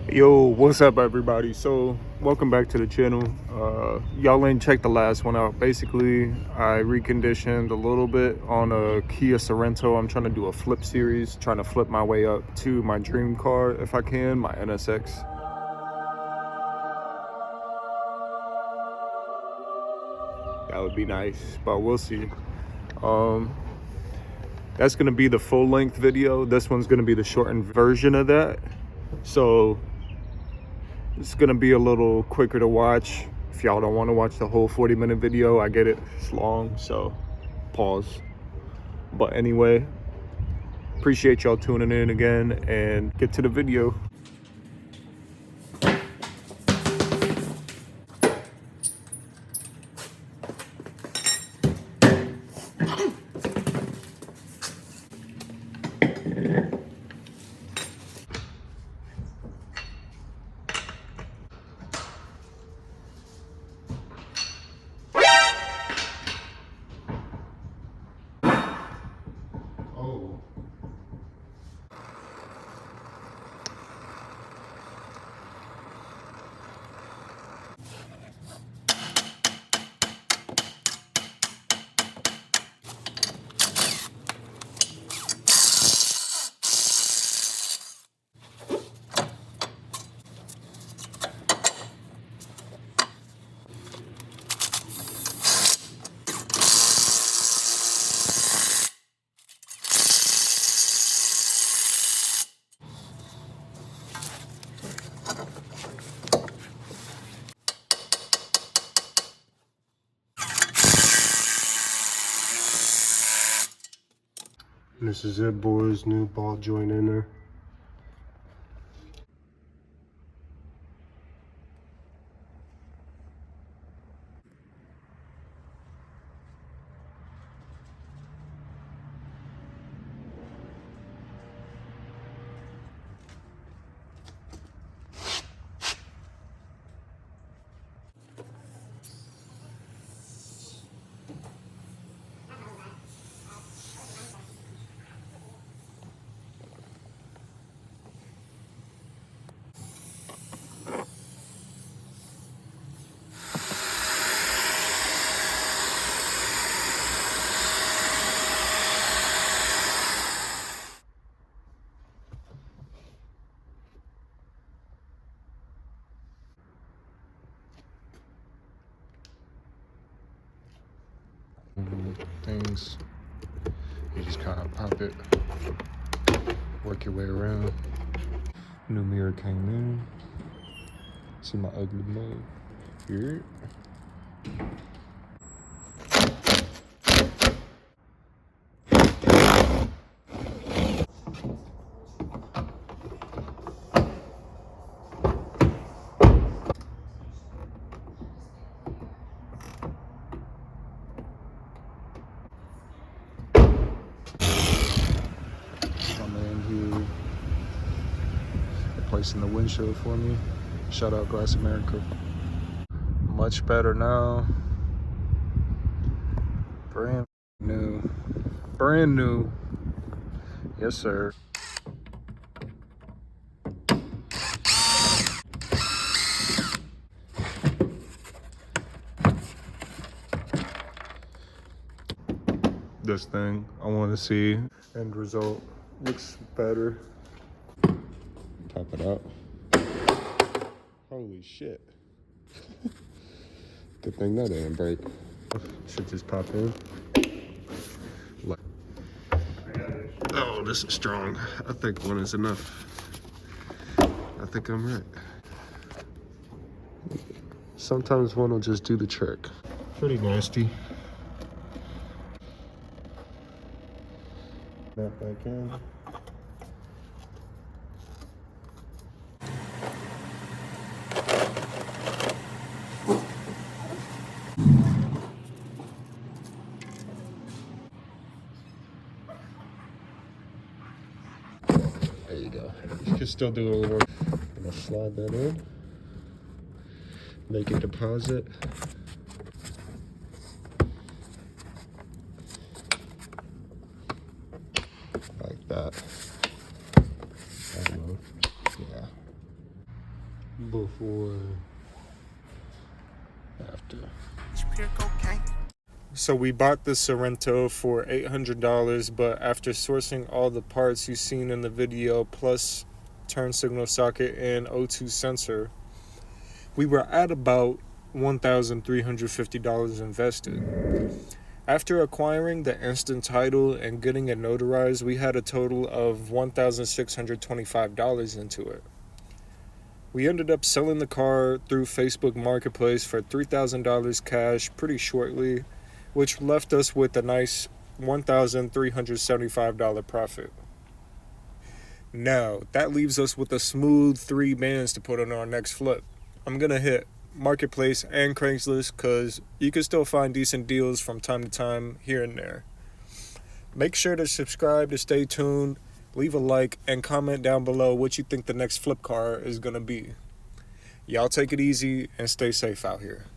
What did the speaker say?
Yo, what's up everybody? So welcome back to the channel. Y'all ain't checked the last one out. Basically, I reconditioned a little bit on a Kia Sorento. I'm trying to do a flip series, trying to flip my way up to my dream car if I can, my NSX. That would be nice, but we'll see. That's gonna be the full length video. This one's gonna be the shortened version of that. So it's gonna be a little quicker to watch. If y'all don't want to watch the whole 40-minute video, I get it, it's long, so pause. But anyway, appreciate y'all tuning in again and get to the video. This is it, boys. New ball joint in there. Things, you just kind of pop it, work your way around. New mirror came in. See my ugly mug here. Replacing the windshield for me. Shout out Glass America. Much better now. Brand new. Brand new. Yes, sir. This thing, I want to see end result. Looks better. Top it up. Holy shit. Good thing that didn't break. Should just pop in. Oh, this is strong. I think one is enough. I think I'm right. Sometimes one will just do the trick. Pretty nasty. Snap back in. There you go. You can still do a little work. I'm gonna slide that in. Make a deposit. Like that. Yeah. before, after. So we bought the Sorento for $800, but after sourcing all the parts you've seen in the video, plus turn signal socket and O2 sensor, we were at about $1,350 invested. After acquiring the instant title and getting it notarized, we had a total of $1,625 into it. We ended up selling the car through Facebook Marketplace for $3,000 cash pretty shortly, which left us with a nice $1,375 profit. Now, that leaves us with a smooth 3 bands to put on our next flip. I'm gonna hit Marketplace and Craigslist because you can still find decent deals from time to time here and there. Make sure to subscribe to stay tuned, leave a like, and comment down below what you think the next flip car is gonna be. Y'all take it easy and stay safe out here.